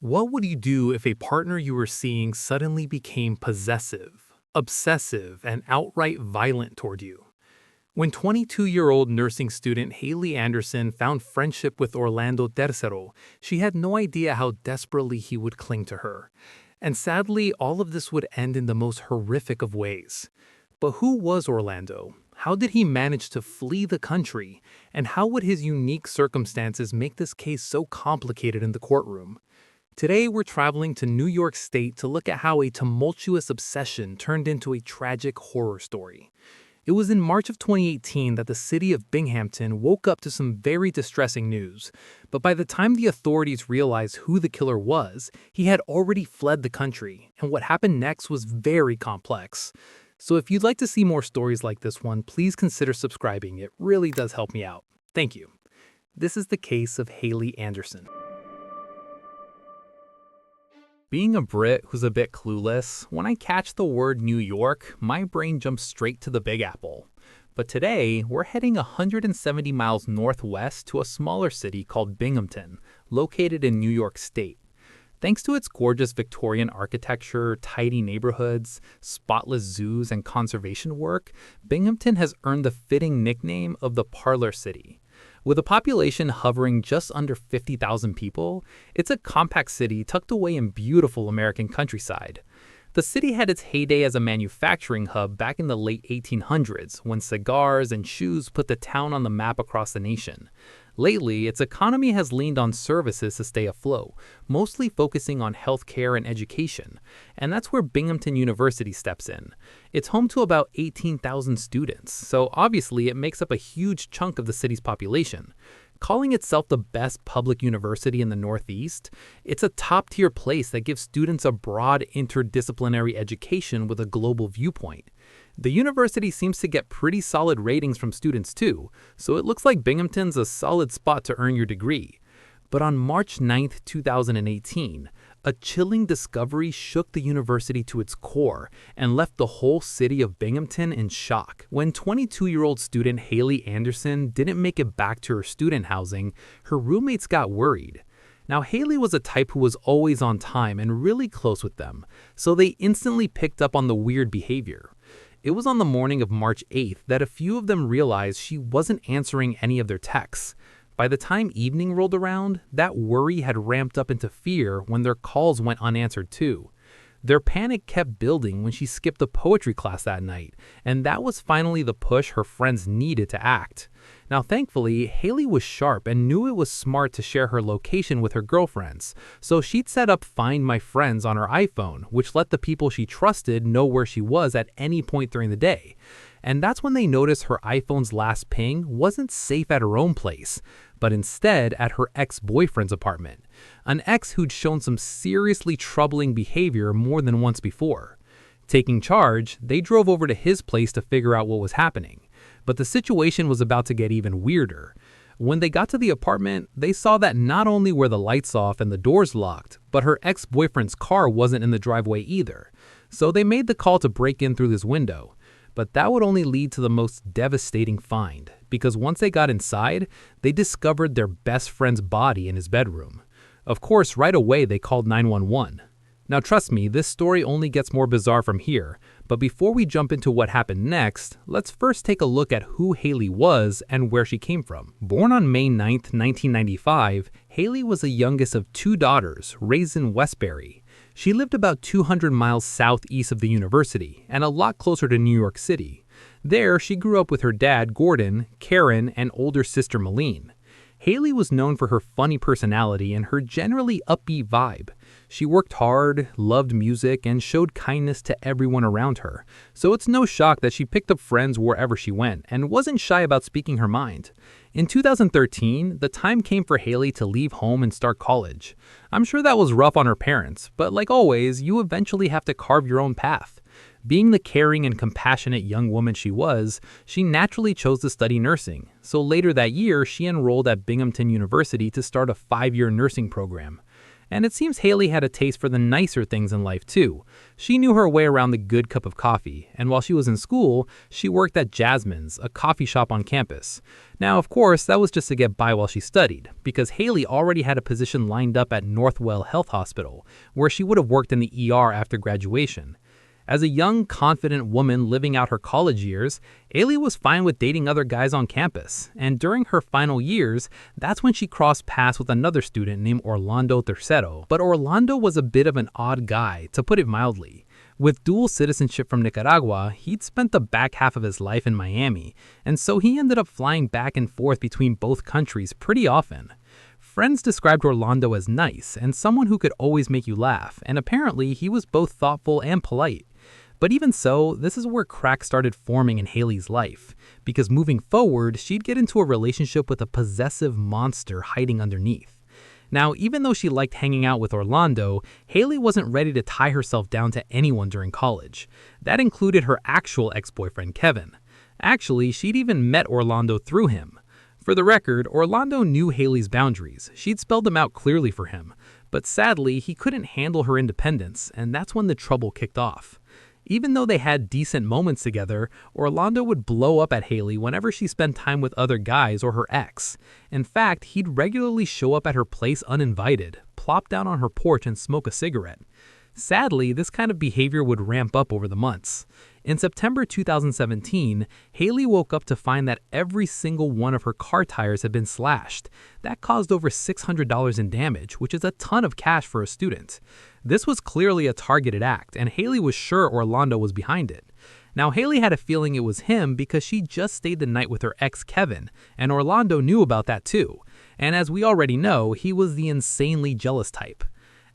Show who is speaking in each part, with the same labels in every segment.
Speaker 1: What would you do if a partner you were seeing suddenly became possessive, obsessive, and outright violent toward you? When 22-year-old nursing student Haley Anderson found friendship with Orlando Tercero, she had no idea how desperately he would cling to her. And sadly, all of this would end in the most horrific of ways. But who was Orlando? How did he manage to flee the country? And how would his unique circumstances make this case so complicated in the courtroom? Today, we're traveling to New York State to look at how a tumultuous obsession turned into a tragic horror story. It was in March of 2018 that the city of Binghamton woke up to some very distressing news. But by the time the authorities realized who the killer was, he had already fled the country, and what happened next was very complex. So if you'd like to see more stories like this one, please consider subscribing. It really does help me out. Thank you. This is the case of Haley Anderson. Being a Brit who's a bit clueless, when I catch the word New York, my brain jumps straight to the Big Apple. But today, we're heading 170 miles northwest to a smaller city called Binghamton, located in New York State. Thanks to its gorgeous Victorian architecture, tidy neighborhoods, spotless zoos, and conservation work, Binghamton has earned the fitting nickname of the Parlor City. With a population hovering just under 50,000 people, it's a compact city tucked away in beautiful American countryside. The city had its heyday as a manufacturing hub back in the late 1800s, when cigars and shoes put the town on the map across the nation. Lately, its economy has leaned on services to stay afloat, mostly focusing on healthcare and education. And that's where Binghamton University steps in. It's home to about 18,000 students, so obviously it makes up a huge chunk of the city's population. Calling itself the best public university in the Northeast, it's a top-tier place that gives students a broad interdisciplinary education with a global viewpoint. The university seems to get pretty solid ratings from students too, so it looks like Binghamton's a solid spot to earn your degree. But on March 9, 2018, a chilling discovery shook the university to its core and left the whole city of Binghamton in shock. When 22-year-old student Haley Anderson didn't make it back to her student housing, her roommates got worried. Now, Haley was a type who was always on time and really close with them, so they instantly picked up on the weird behavior. It was on the morning of March 8th that a few of them realized she wasn't answering any of their texts. By the time evening rolled around, that worry had ramped up into fear when their calls went unanswered too. Their panic kept building when she skipped a poetry class that night, and that was finally the push her friends needed to act. Now, thankfully, Haley was sharp and knew it was smart to share her location with her girlfriends, so she'd set up Find My Friends on her iPhone, which let the people she trusted know where she was at any point during the day. And that's when they noticed her iPhone's last ping wasn't safe at her own place, but instead at her ex-boyfriend's apartment, an ex who'd shown some seriously troubling behavior more than once before. Taking charge, they drove over to his place to figure out what was happening. But the situation was about to get even weirder. When they got to the apartment, they saw that not only were the lights off and the doors locked, but her ex-boyfriend's car wasn't in the driveway either. So they made the call to break in through this window. But that would only lead to the most devastating find, because once they got inside, they discovered their best friend's body in his bedroom. Of course, right away they called 911. Now trust me, this story only gets more bizarre from here, but before we jump into what happened next, let's first take a look at who Haley was and where she came from. Born on May 9, 1995, Haley was the youngest of two daughters, raised in Westbury. She lived about 200 miles southeast of the university and a lot closer to New York City. There, she grew up with her dad, Gordon, Karen, and older sister, Malene. Haley was known for her funny personality and her generally upbeat vibe. She worked hard, loved music, and showed kindness to everyone around her, so it's no shock that she picked up friends wherever she went and wasn't shy about speaking her mind. In 2013, the time came for Haley to leave home and start college. I'm sure that was rough on her parents, but like always, you eventually have to carve your own path. Being the caring and compassionate young woman she was, she naturally chose to study nursing. So later that year, she enrolled at Binghamton University to start a 5-year nursing program. And it seems Haley had a taste for the nicer things in life too. She knew her way around the good cup of coffee, and while she was in school, she worked at Jasmine's, a coffee shop on campus. Now, of course, that was just to get by while she studied, because Haley already had a position lined up at Northwell Health Hospital, where she would have worked in the ER after graduation. As a young, confident woman living out her college years, Haley was fine with dating other guys on campus, and during her final years, that's when she crossed paths with another student named Orlando Tercero. But Orlando was a bit of an odd guy, to put it mildly. With dual citizenship from Nicaragua, he'd spent the back half of his life in Miami, and so he ended up flying back and forth between both countries pretty often. Friends described Orlando as nice and someone who could always make you laugh, and apparently he was both thoughtful and polite. But even so, this is where cracks started forming in Haley's life, because moving forward, she'd get into a relationship with a possessive monster hiding underneath. Now, even though she liked hanging out with Orlando, Haley wasn't ready to tie herself down to anyone during college. That included her actual ex-boyfriend, Kevin. Actually, she'd even met Orlando through him. For the record, Orlando knew Haley's boundaries. She'd spelled them out clearly for him. But sadly, he couldn't handle her independence, and that's when the trouble kicked off. Even though they had decent moments together, Orlando would blow up at Haley whenever she spent time with other guys or her ex. In fact, he'd regularly show up at her place uninvited, plop down on her porch and smoke a cigarette. Sadly, this kind of behavior would ramp up over the months. In September 2017, Haley woke up to find that every single one of her car tires had been slashed. That caused over $600 in damage, which is a ton of cash for a student. This was clearly a targeted act, and Haley was sure Orlando was behind it. Now, Haley had a feeling it was him because she just stayed the night with her ex Kevin, and Orlando knew about that too. And as we already know, he was the insanely jealous type.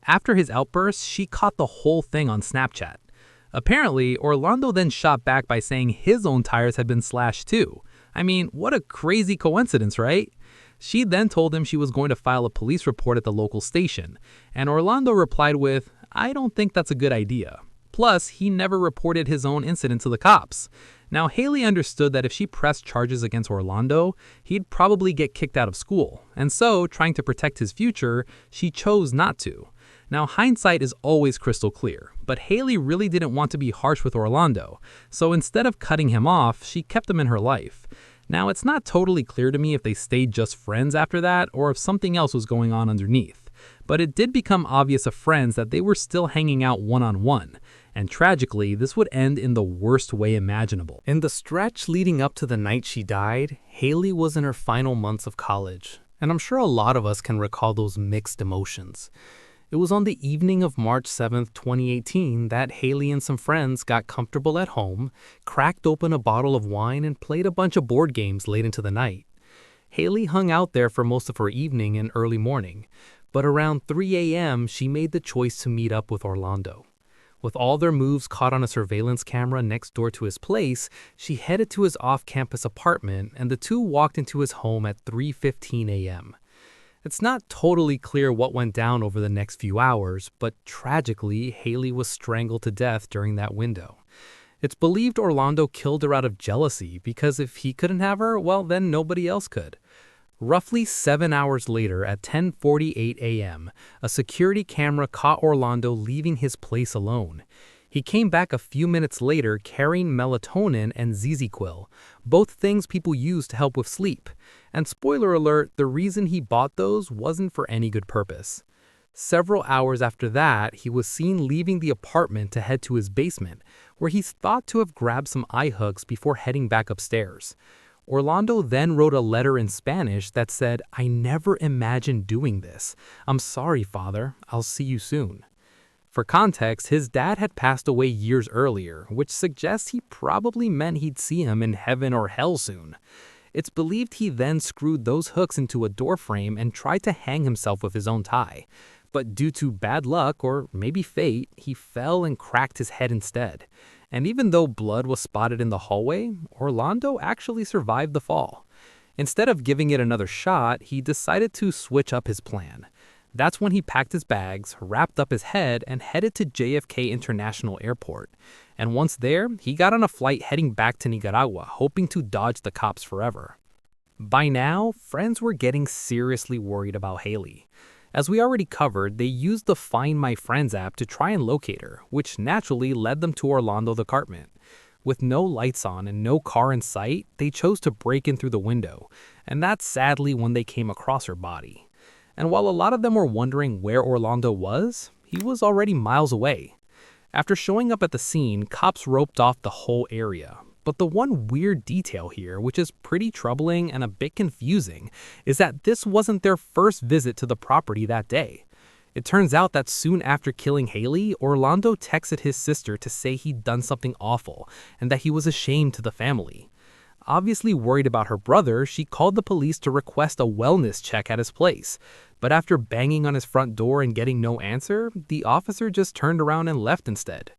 Speaker 1: After his outburst, she caught the whole thing on Snapchat. Apparently, Orlando then shot back by saying his own tires had been slashed too. I mean, what a crazy coincidence, right? She then told him she was going to file a police report at the local station, and Orlando replied with, "I don't think that's a good idea." Plus, he never reported his own incident to the cops. Now, Haley understood that if she pressed charges against Orlando, he'd probably get kicked out of school, and so, trying to protect his future, she chose not to. Now, hindsight is always crystal clear, but Haley really didn't want to be harsh with Orlando, so instead of cutting him off, she kept him in her life. Now, it's not totally clear to me if they stayed just friends after that or if something else was going on underneath, but it did become obvious to friends that they were still hanging out one-on-one, and tragically, this would end in the worst way imaginable. In the stretch leading up to the night she died, Haley was in her final months of college, and I'm sure a lot of us can recall those mixed emotions. It was on the evening of March 7th, 2018 that Haley and some friends got comfortable at home, cracked open a bottle of wine, and played a bunch of board games late into the night. Haley hung out there for most of her evening and early morning, but around 3 a.m. she made the choice to meet up with Orlando. With all their moves caught on a surveillance camera next door to his place, she headed to his off-campus apartment, and the two walked into his home at 3:15 a.m. It's not totally clear what went down over the next few hours, but tragically, Haley was strangled to death during that window. It's believed Orlando killed her out of jealousy because if he couldn't have her, well, then nobody else could. Roughly 7 hours later, at 10:48 a.m., a security camera caught Orlando leaving his place alone. He came back a few minutes later carrying melatonin and ZZ-Quil, both things people use to help with sleep. And spoiler alert, the reason he bought those wasn't for any good purpose. Several hours after that, he was seen leaving the apartment to head to his basement, where he's thought to have grabbed some eye hooks before heading back upstairs. Orlando then wrote a letter in Spanish that said, "I never imagined doing this. I'm sorry, Father. I'll see you soon." For context, his dad had passed away years earlier, which suggests he probably meant he'd see him in heaven or hell soon. It's believed he then screwed those hooks into a door frame and tried to hang himself with his own tie. But due to bad luck, or maybe fate, he fell and cracked his head instead. And even though blood was spotted in the hallway, Orlando actually survived the fall. Instead of giving it another shot, he decided to switch up his plan. That's when he packed his bags, wrapped up his head, and headed to JFK International Airport. And once there, he got on a flight heading back to Nicaragua, hoping to dodge the cops forever. By now, friends were getting seriously worried about Haley. As we already covered, they used the Find My Friends app to try and locate her, which naturally led them to Orlando's apartment. With no lights on and no car in sight, they chose to break in through the window, and that's sadly when they came across her body. And while a lot of them were wondering where Orlando was, he was already miles away. After showing up at the scene, cops roped off the whole area. But the one weird detail here, which is pretty troubling and a bit confusing, is that this wasn't their first visit to the property that day. It turns out that soon after killing Haley, Orlando texted his sister to say he'd done something awful and that he was ashamed to the family. Obviously worried about her brother, she called the police to request a wellness check at his place. But after banging on his front door and getting no answer, the officer just turned around and left instead.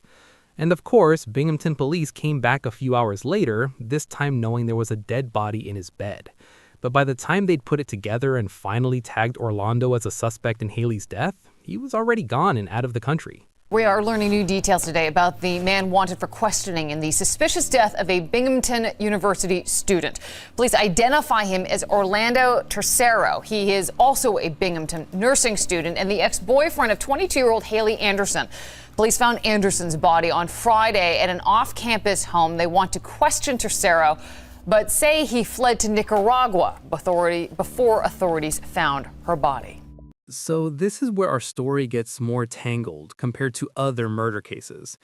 Speaker 1: And of course, Binghamton police came back a few hours later, this time knowing there was a dead body in his bed. But by the time they'd put it together and finally tagged Orlando as a suspect in Haley's death, he was already gone and out of the country.
Speaker 2: We are learning new details today about the man wanted for questioning in the suspicious death of a Binghamton University student. Police identify him as Orlando Tercero. He is also a Binghamton nursing student and the ex-boyfriend of 22-year-old Haley Anderson. Police found Anderson's body on Friday at an off-campus home. They want to question Tercero, but say he fled to Nicaragua before authorities found her body.
Speaker 1: So this is where our story gets more tangled compared to other murder cases.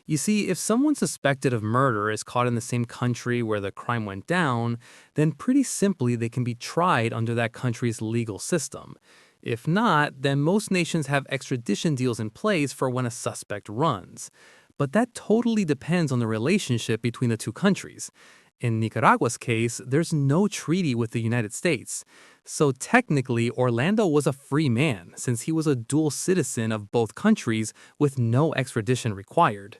Speaker 1: You see, if someone suspected of murder is caught in the same country where the crime went down, then pretty simply they can be tried under that country's legal system. If not, then most nations have extradition deals in place for when a suspect runs. But that totally depends on the relationship between the two countries. In Nicaragua's case, there's no treaty with the United States. So technically, Orlando was a free man since he was a dual citizen of both countries with no extradition required.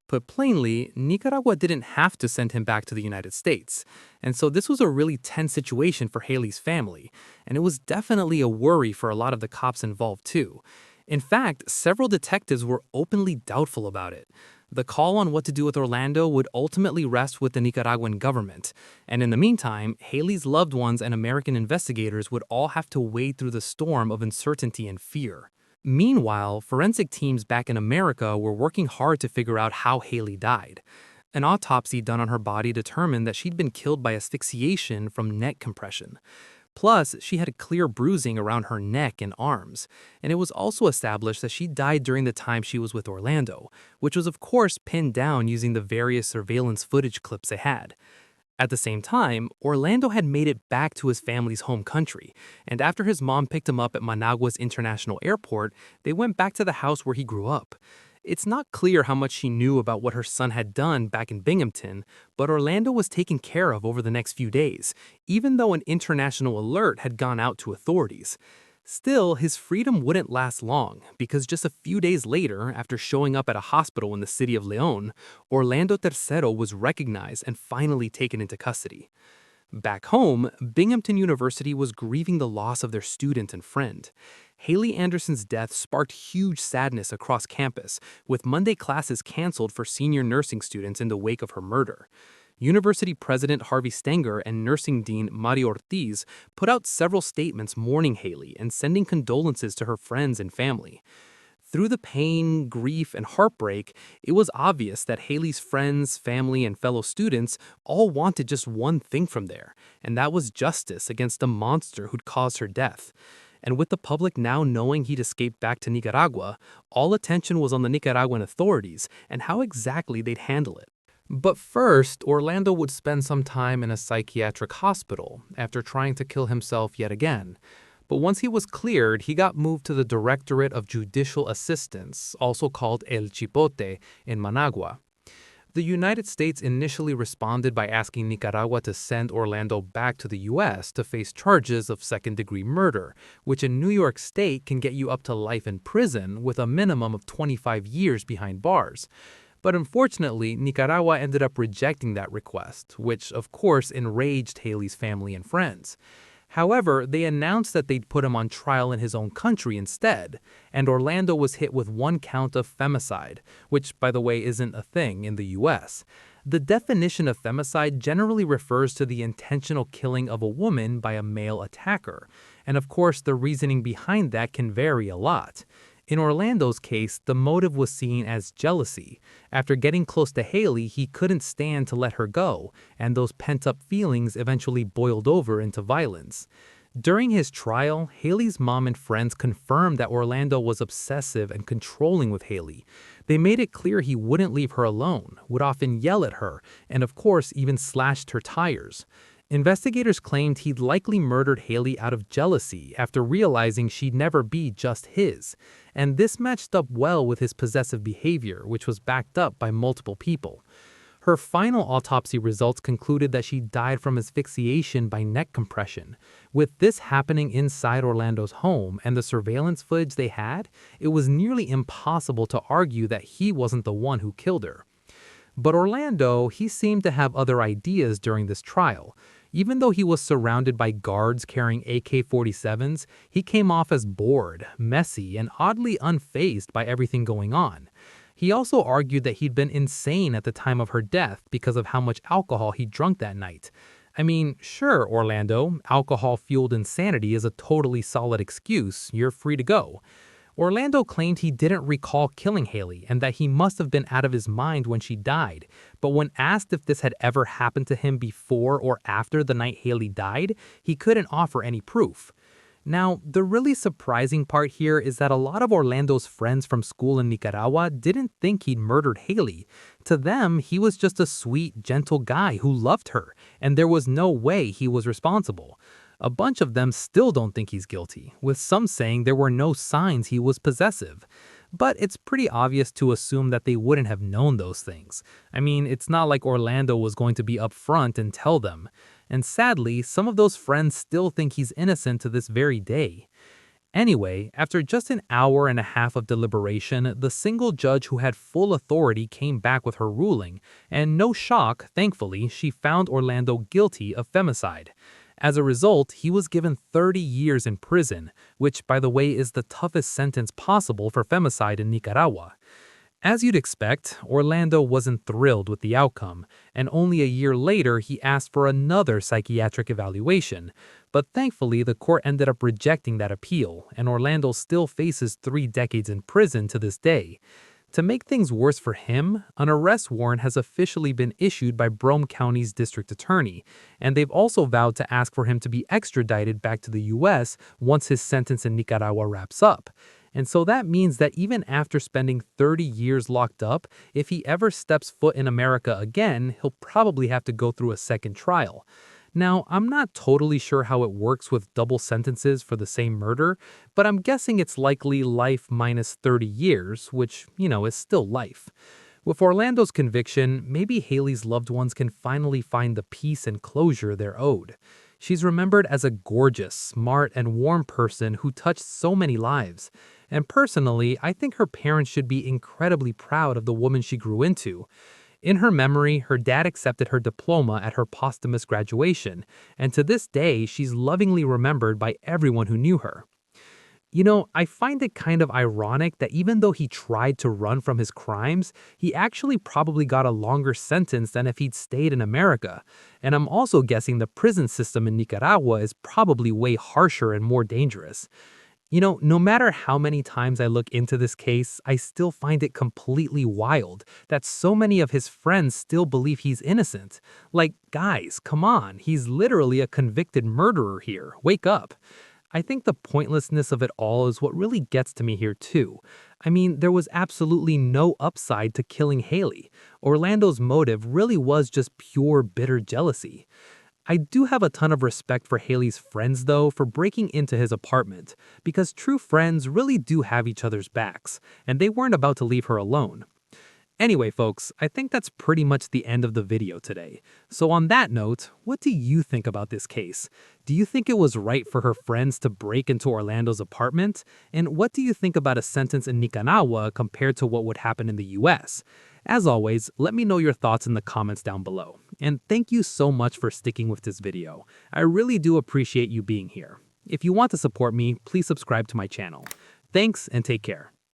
Speaker 1: Put plainly, Nicaragua didn't have to send him back to the United States. And so this was a really tense situation for Haley's family, and it was definitely a worry for a lot of the cops involved too. In fact, several detectives were openly doubtful about it. The call on what to do with Orlando would ultimately rest with the Nicaraguan government. And in the meantime, Haley's loved ones and American investigators would all have to wade through the storm of uncertainty and fear. Meanwhile, forensic teams back in America were working hard to figure out how Haley died. An autopsy done on her body determined that she'd been killed by asphyxiation from neck compression. Plus, she had a clear bruising around her neck and arms, and it was also established that she died during the time she was with Orlando, which was of course pinned down using the various surveillance footage clips they had. At the same time, Orlando had made it back to his family's home country, and after his mom picked him up at Managua's International Airport, they went back to the house where he grew up. It's not clear how much she knew about what her son had done back in Binghamton, but Orlando was taken care of over the next few days, even though an international alert had gone out to authorities. Still, his freedom wouldn't last long, because just a few days later, after showing up at a hospital in the city of León, Orlando Tercero was recognized and finally taken into custody. Back home, Binghamton University was grieving the loss of their student and friend. Haley Anderson's death sparked huge sadness across campus, with Monday classes canceled for senior nursing students in the wake of her murder. University President Harvey Stenger and Nursing Dean Mario Ortiz put out several statements mourning Haley and sending condolences to her friends and family. Through the pain, grief, and heartbreak, it was obvious that Haley's friends, family, and fellow students all wanted just one thing from there, and that was justice against the monster who'd caused her death. And with the public now knowing he'd escaped back to Nicaragua, all attention was on the Nicaraguan authorities and how exactly they'd handle it. But first, Orlando would spend some time in a psychiatric hospital after trying to kill himself yet again. But once he was cleared, he got moved to the Directorate of Judicial Assistance, also called El Chipote, in Managua. The United States initially responded by asking Nicaragua to send Orlando back to the U.S. to face charges of second-degree murder, which in New York State can get you up to life in prison with a minimum of 25 years behind bars. But unfortunately, Nicaragua ended up rejecting that request, which of course enraged Haley's family and friends. However, they announced that they'd put him on trial in his own country instead, and Orlando was hit with one count of femicide, which, by the way, isn't a thing in the U.S. The definition of femicide generally refers to the intentional killing of a woman by a male attacker, and of course the reasoning behind that can vary a lot. In Orlando's case, the motive was seen as jealousy. After getting close to Haley, he couldn't stand to let her go, and those pent-up feelings eventually boiled over into violence. During his trial, Haley's mom and friends confirmed that Orlando was obsessive and controlling with Haley. They made it clear he wouldn't leave her alone, would often yell at her, and of course even slashed her tires. Investigators claimed he'd likely murdered Haley out of jealousy after realizing she'd never be just his, and this matched up well with his possessive behavior, which was backed up by multiple people. Her final autopsy results concluded that she died from asphyxiation by neck compression. With this happening inside Orlando's home and the surveillance footage they had, it was nearly impossible to argue that he wasn't the one who killed her. But Orlando, he seemed to have other ideas during this trial. Even though he was surrounded by guards carrying AK-47s, he came off as bored, messy, and oddly unfazed by everything going on. He also argued that he'd been insane at the time of her death because of how much alcohol he drank that night. I mean, sure, Orlando, alcohol-fueled insanity is a totally solid excuse. You're free to go. Orlando claimed he didn't recall killing Haley and that he must have been out of his mind when she died, but when asked if this had ever happened to him before or after the night Haley died, he couldn't offer any proof. Now, the really surprising part here is that a lot of Orlando's friends from school in Nicaragua didn't think he'd murdered Haley. To them, he was just a sweet, gentle guy who loved her, and there was no way he was responsible. A bunch of them still don't think he's guilty, with some saying there were no signs he was possessive. But it's pretty obvious to assume that they wouldn't have known those things. I mean, it's not like Orlando was going to be upfront and tell them. And sadly, some of those friends still think he's innocent to this very day. Anyway, after just an hour and a half of deliberation, the single judge who had full authority came back with her ruling, and no shock, thankfully, she found Orlando guilty of femicide. As a result, he was given 30 years in prison, which, by the way, is the toughest sentence possible for femicide in Nicaragua. As you'd expect, Orlando wasn't thrilled with the outcome, and only a year later he asked for another psychiatric evaluation. But thankfully, the court ended up rejecting that appeal, and Orlando still faces 3 decades in prison to this day. To make things worse for him, an arrest warrant has officially been issued by Brome County's district attorney, and they've also vowed to ask for him to be extradited back to the US once his sentence in Nicaragua wraps up. And so that means that even after spending 30 years locked up, if he ever steps foot in America again, he'll probably have to go through a second trial. Now, I'm not totally sure how it works with double sentences for the same murder, but I'm guessing it's likely life minus 30 years, which, is still life. With Orlando's conviction, maybe Haley's loved ones can finally find the peace and closure they're owed. She's remembered as a gorgeous, smart, and warm person who touched so many lives. And personally, I think her parents should be incredibly proud of the woman she grew into. In her memory, her dad accepted her diploma at her posthumous graduation, and to this day, she's lovingly remembered by everyone who knew her. I find it kind of ironic that even though he tried to run from his crimes, he actually probably got a longer sentence than if he'd stayed in America. And I'm also guessing the prison system in Nicaragua is probably way harsher and more dangerous. No matter how many times I look into this case, I still find it completely wild that so many of his friends still believe he's innocent. Like, guys, come on, he's literally a convicted murderer here. Wake up. I think the pointlessness of it all is what really gets to me here too. I mean, there was absolutely no upside to killing Haley. Orlando's motive really was just pure bitter jealousy. I do have a ton of respect for Haley's friends, though, for breaking into his apartment, because true friends really do have each other's backs, and they weren't about to leave her alone. Anyway, folks, I think that's pretty much the end of the video today. So on that note, what do you think about this case? Do you think it was right for her friends to break into Orlando's apartment? And what do you think about a sentence in Nicaragua compared to what would happen in the US? As always, let me know your thoughts in the comments down below. And thank you so much for sticking with this video. I really do appreciate you being here. If you want to support me, please subscribe to my channel. Thanks and take care.